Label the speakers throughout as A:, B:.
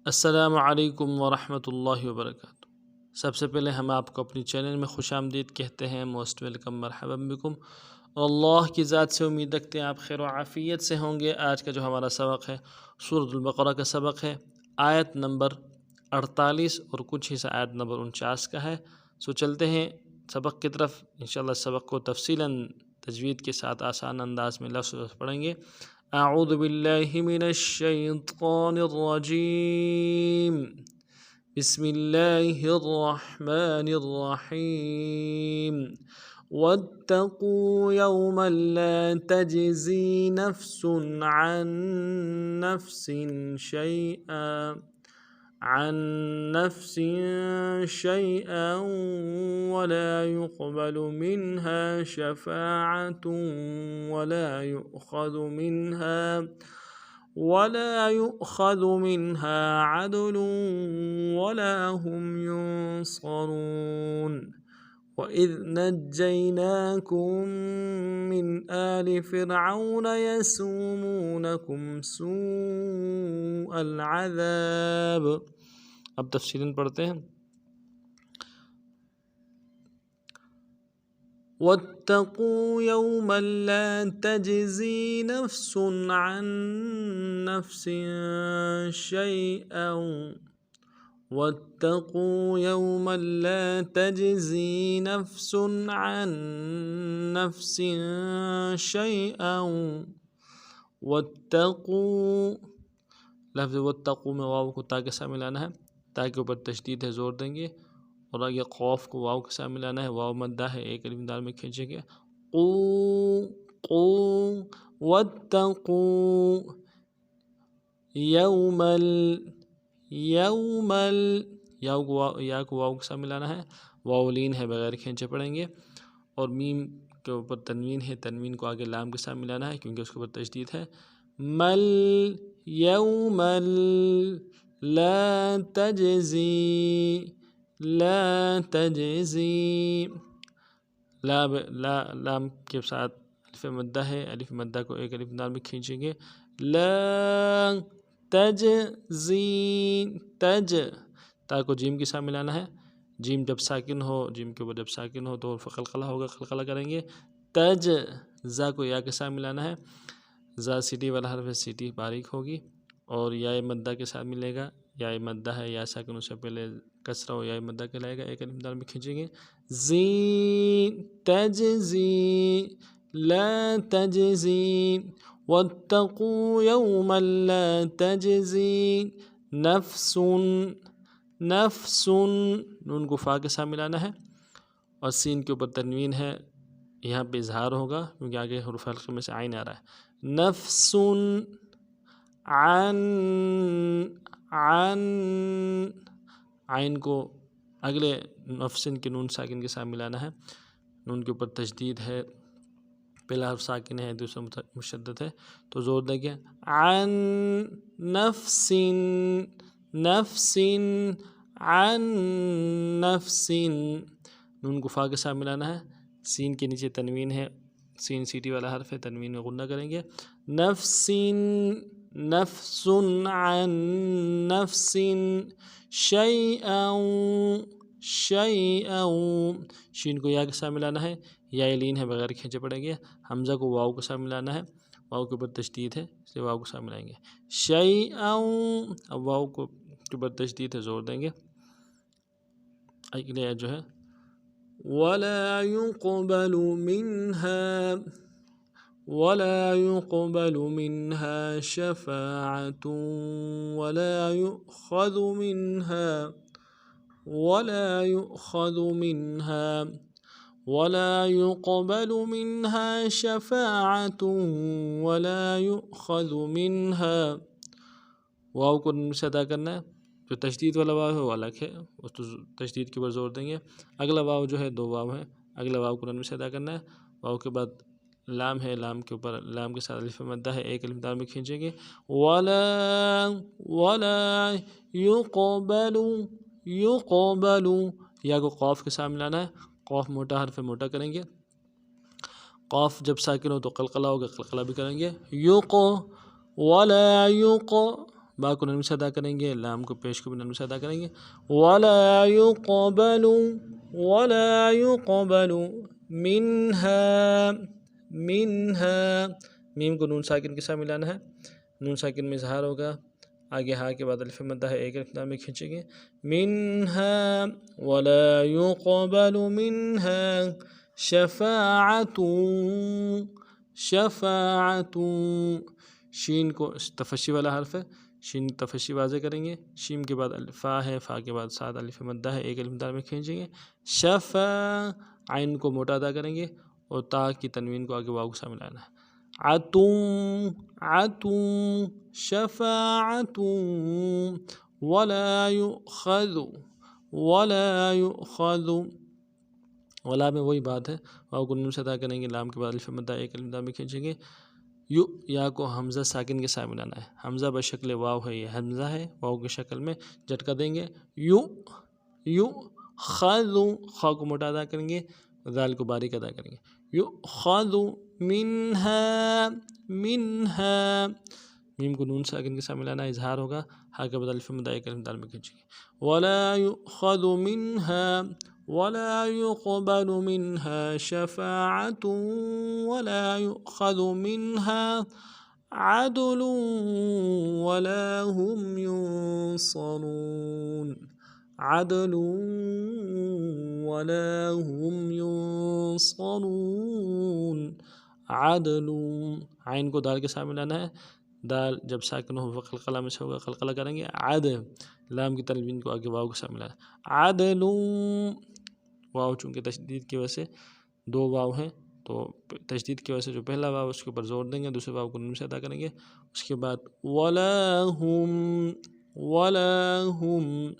A: السلام علیکم ورحمۃ اللہ وبرکاتہ۔ سب سے پہلے ہم آپ کو اپنی چینل میں خوش آمدید کہتے ہیں، موسٹ ویلکم، مرحبا بکم، اور اللہ کی ذات سے امید رکھتے ہیں آپ خیر و عافیت سے ہوں گے۔ آج کا جو ہمارا سبق ہے سورۃ البقرہ کا سبق ہے، آیت نمبر 48 اور کچھ حصہ آیت نمبر 49 کا ہے۔ سو چلتے ہیں سبق کی طرف، انشاءاللہ سبق کو تفصیلاً تجوید کے ساتھ آسان انداز میں لفظ پڑھیں گے۔ اعوذ باللہ من الشیطان الرجیم، بسم اللہ الرحمن الرحیم، واتقوا یوما لا تجزی نفس عن نفس شيئا ولا يقبل منها شفاعة ولا يؤخذ منها عدل ولا هم ينصرون وإذ نجيناكم من آل فرعون يسومونكم سوء العذاب۔ اب تفصیلاً پڑھتے ہیں۔ واتقوا يوما لا تجزي نفس عن نفس شيئا واتقوا يوما لا تجزي نفس عن نفس شيئا واتقوا، لفظ واتقوا میں واو کو تا کے ساتھ ملانا ہے، تا کے اوپر تشدید ہے، زور دیں گے، اور آگے قوف کو واو کے ساتھ ملانا ہے، واو مدہ ہے، ایک الف دال میں کھینچیں گے، قو واتقوا یومل، یا کو واو کے ساتھ ملانا ہے، واو لین ہے، بغیر کھینچے پڑھیں گے، اور میم کے اوپر تنوین ہے، تنوین کو آگے لام کے ساتھ ملانا ہے کیونکہ اس کے اوپر تشدید ہے۔ مل یومل لا تجزی لام کے ساتھ الف مدہ ہے، الف مدہ کو ایک الف دال میں کھینچیں گے، لا تجزی، تا کو جیم کے ساتھ ملانا ہے، جیم جب ساکن ہو، جیم کے اوپر جب ساکن ہو تو قلقلہ ہوگا، قلقلہ کریں گے، زا کو یا کے ساتھ ملانا ہے، زا سیٹی والا حرف ہے، سیٹی باریک ہوگی، اور یا مدہ کے ساتھ ملے گا، یا مدہ ہے، یا ساکن اس سے پہلے کسرہ ہو، یا مدہ کہلائے گا، ایک الف دال میں کھینچیں گے، تجزی لا تجزی واتقوا یوما لا تجزی نفس، نون کو فا کے ساتھ ملانا ہے، اور سین کے اوپر تنوین ہے، یہاں پہ اظہار ہوگا کیونکہ آگے حروف حلقے میں سے عین آ رہا ہے، نفس عن، عین کو اگلے نفسن کے نون ساکن کے ساتھ ملانا ہے، نون کے اوپر تشدید ہے، پہلا حرف ساکن ہے، دوسرا مشدد ہے، تو زور دیں گے، عن نفس عن نفس، نون کو فا کے ساتھ ملانا ہے، سین کے نیچے تنوین ہے، سین سیٹی والا حرف ہے، تنوین میں غنہ کریں گے، نفس عن نفس شیئا، شین کو یا کے ساتھ ملانا ہے، یا لین ہے، بغیر کھینچے پڑیں گے، حمزہ کو واو کے ساتھ ملانا ہے، واو کے اوپر تشدید ہے اس لیے واو کے ساتھ ملائیں گے، شیئا، اب واو کو کے اوپر تشدید ہے، زور دیں گے، اگلے جو ہے ولا يقبل منها شفاعة ولا يقبل منها شفاعة ولا يؤخذ منها، واو کو نون سے ادا کرنا ہے، جو تشدید والا واو ہے وہ الگ ہے، اس تو تشدید کے اوپر زور دیں گے، اگلا واو جو ہے دو واو ہے، اگلا واو کو نون سے ادا کرنا ہے، واو کے بعد لام ہے، لام کے اوپر لام کے ساتھ الف مدہ ہے، ایک الف دال میں کھینچیں گے، ولا يقبل، یا کو قوف کے ساتھ ملانا ہے، قوف موٹا حرف ہے، موٹا کریں گے، قوف جب ساکن ہو تو قلقلہ ہوگا، قلقلہ بھی کریں گے، با کو نرمی سے ادا کریں گے، لام کو پیش کو بھی نرمی سے ادا کریں گے. ولا يقبل ولا يقبل منها میم کو نون ساکن کے ساتھ ملانا ہے، نون ساکن میں اظہار ہوگا، آگے ہا کے بعد الف مدہ ہے، ایک الف میں کھینچیں گے. منها ولا يقبل منها شفاعة شین کو تفشی والا حرف ہے، شین تفشی واضح کریں گے، شیم کے بعد فا ہے، فا کے بعد سات الف مدہ ہے، ایک الف مدہ میں کھینچیں گے. عین کو موٹا ادا کریں گے اور تا کی تنوین کو آگے واو کے ساتھ ملانا ہے. شفاعة ولا يؤخذ ولا میں وہی بات ہے، واو کو نون سے ادا کریں گے، لام کے بعد الف مدہ ایک الف مدہ میں کھینچیں گے. یا کو حمزہ ساکن کے ساتھ ملانا ہے، حمزہ بشکل واو ہے، یہ حمزہ ہے، واو کی شکل میں جھٹکا دیں گے. خاذ خا کو موٹا ادا کریں گے، ذال کو باریک ادا کریں گے. یؤخذ منها میم کو نون ساکن کے ساتھ ملانا ہے، اظہار ہوگا، ہا کے بعد الف مدہ ایک الف مدہ میں کھینچیں گے. ولا يؤخذ منها ولا يقبل منها شفاعة ولا يؤخذ منها عدل ولا هم ينصرون. عدل ولا هم ينصرون. عدل عین کو دال کے ساتھ ملانا ہے، دال جب ساکن ہو قلقلہ میں سے ہوگا، قلقلہ کریں گے. لام کی تنوین کو آگے واو کے ساتھ ملانا ہے. عدل واو چونکہ تشدید کی وجہ سے دو واو ہیں، تو تشدید کی وجہ سے جو پہلا واو اس کے اوپر زور دیں گے، دوسرے واو کو نون سے ادا کریں گے. اس کے بعد ولا ہم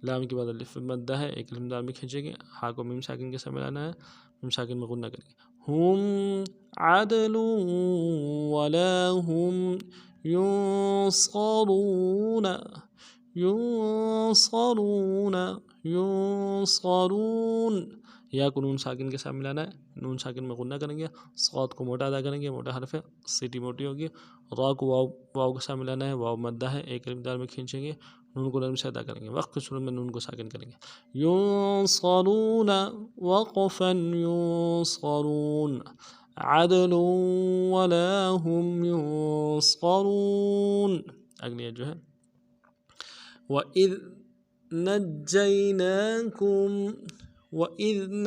A: لام کے بعد الف مدہ ہے، ایک الف مدہ میں کھینچیں گے، ہا کو میم ساکن کے ساتھ ملانا ہے، میم ساکن میں غنہ کریں گے. ہم عدل ولا هم ينصرون. یا کو نون ساکن کے ساتھ ملانا ہے، نون ساکن میں غنہ کریں گے، صاد کو موٹا ادا کریں گے، موٹا حرف ہے، سیٹی موٹی ہوگی. را کو واو کے ساتھ ملانا ہے، واو مدہ ہے، ایک الف مدہ میں کھینچیں گے، نون کو نرم سے ادا کریں گے، وقت کی صورت میں نون کو ساکن کریں گے. ينصرون وقفا ينصرون. عدل ولا هم ينصرون. اگلی جو ہے وَإِذْ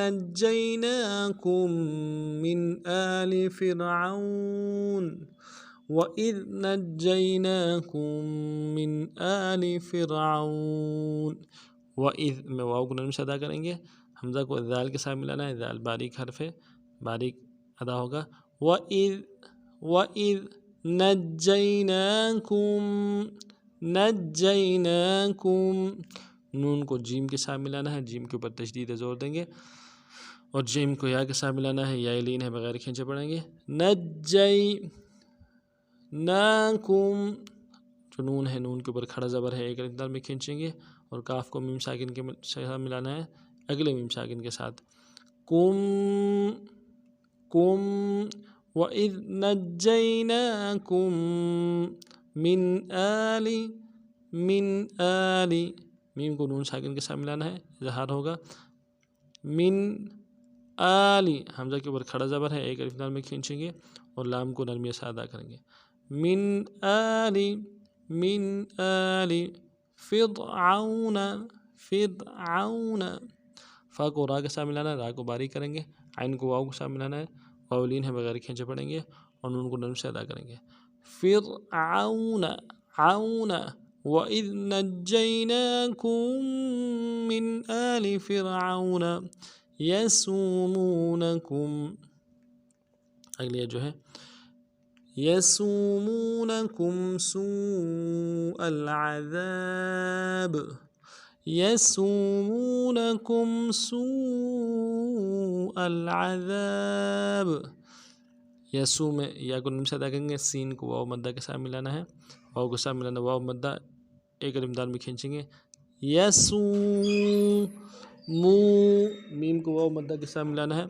A: نَجَّيْنَاكُمْ مِنْ آلِ فِرْعَوْنَ وَإِذْ نَجَّيْنَاكُمْ مِنْ آلِ فِرْعَوْنَ. وَإِذْ میں واو کو نرم سے ادا کریں گے، حمزہ کو ذال کے ساتھ ملانا ہے، ذال باریک حرف ہے، باریک ادا ہوگا. وَإِذْ نجیناکم نون کو جیم کے ساتھ ملانا ہے، جیم کے اوپر تشدید زور دیں گے، اور جیم کو یا کے ساتھ ملانا ہے، یا لین ہے، بغیر کھینچے پڑیں گے. نجیناکم جو نون ہے، نون کے اوپر کھڑا زبر ہے، ایک الف میں کھینچیں گے، اور کاف کو میم ساکن کے ساتھ ملانا ہے، اگلے میم ساکن کے ساتھ. کم وَإِذْ نَجَّيْنَاكُمْ مِنْ آلِ میم کو نون ساکن کے ساتھ ملانا ہے، اظہار ہوگا. من آلی حمزہ کے اوپر کھڑا زبر ہے، ایک الف میں کھینچیں گے، اور لام کو نرمی سے ادا کریں گے. من آلی فرعون. فا کو را کے ساتھ ملانا ہے، را کو باریک کریں گے، عین کو واو کے ساتھ ملانا ہے، واو لین ہے، بغیر کھینچے پڑیں گے، اور نون کو نرم سے ادا کریں گے. فرعون. وَإِذْ نَجَّيْنَاكُمْ مِنْ آلِ فِرْعَوْنَ يَسُومُونَكُمْ. اگلی جو ہے يَسُومُونَكُمْ سُوءَ الْعَذَابِ. يَسُومُونَكُمْ سُوءَ الْعَذَابِ. یسو میں یا کو نون سے ادا کریں گے، سین کو واو مدہ کے ساتھ ملانا ہے، واو کے ساتھ ملانا، واو مدہ ایک الف دال میں کھینچیں گے. میم کو واو مدہ کے ساتھ ملانا ہے،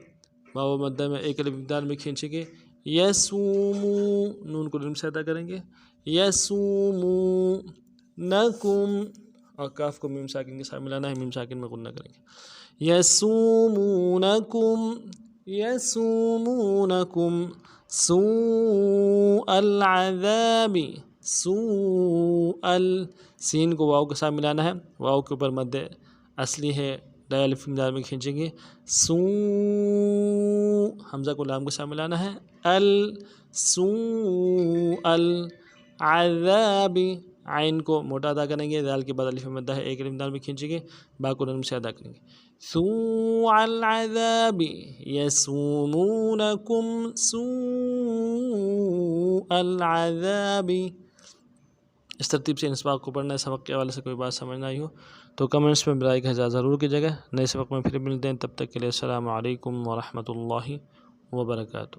A: واو مدہ میں ایک الف دال میں کھینچیں گے. یسومو نون کو نرم سے ادا کریں گے. یسومو نکم، اور کاف کو میم ساکن کے ساتھ ملانا ہے، میم ساکن میں غنہ کریں گے. یسومونکم، یسومونکم سوء العذاب، سوء سین کو واؤ کے ساتھ ملانا ہے، واؤ کے اوپر مد اصلی ہے، دال الف مدار میں کھینچیں گے. حمزہ کو لام کے ساتھ ملانا ہے، سوء العذاب، عین کو موٹا ادا کریں گے، دال کے بعد الف مدہ ہے، ایک الف دال میں کھینچیں گے، با کو نرم سے ادا کریں گے. سوء العذاب یسومونکم سوء العذاب. اس ترتیب سے ان سباق کو پڑھنا ہے. سبق کے حوالے سے کوئی بات سمجھ نہ آئی ہو تو کمنٹس میں برائے کا اظہار ضرور کیجیے گا. نئے سبق میں پھر ملتے ہیں، تب تک کے لیے السلام علیکم ورحمۃ اللہ وبرکاتہ.